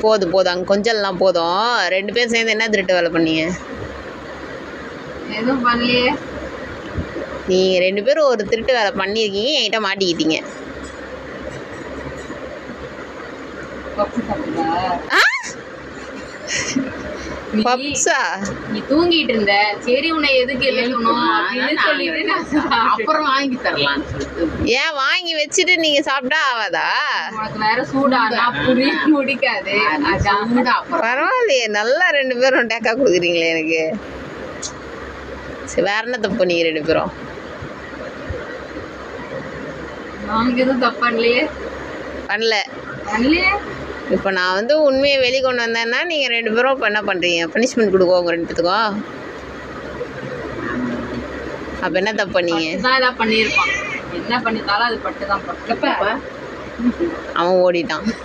போதும் போதும், அங்கே கொஞ்சம்லாம் போதும். 2 பேரும் சேர்ந்து என்ன திருட்டு வேலை பண்ணீங்க? எதுவும் பண்ணலையே. நீங்கள் 2 பேரும் ஒரு திருட்டு வேலை பண்ணியிருக்கீங்க, என்கிட்ட மாட்டிக்கிட்டீங்க. பப்ஸா? நீ தூங்கிட்டு இருந்த, சரி உன்னை எதுக்கு எழுதணும் அப்படின்னு சொல்லிட்டு அப்புறம் வாங்கி தரலாம்னு சொல்லிட்டு. ஏன் வாங்கி வச்சுட்டு நீங்க சாப்பிட்டா ஆகாதா? உனக்கு வேற சூடானா முடிக்காது. பரவாயில்லையே, நல்லா 2 பேரும் டேக்கா கொடுக்குறீங்களே எனக்கு. சரி, வேற என்ன தப்பு நீங்க 2 பேரும்? நாங்க எதுவும் தப்பு பண்ணலையே. பண்ணலையே. இப்போ நான் வந்து உண்மையை வெளியே கொண்டு வந்தேன்னா நீங்கள் 2 பேரும் இப்போ என்ன பண்ணுறீங்க? பனிஷ்மெண்ட் கொடுக்குவோம் உங்கள் 2 பேத்துக்கும். அப்போ என்ன தப்பு பண்ணீங்க? தான் பண்ணியிருப்பான். என்ன பண்ணிட்டாலும் அது பட்டு தான். அவன் ஓடிட்டான்.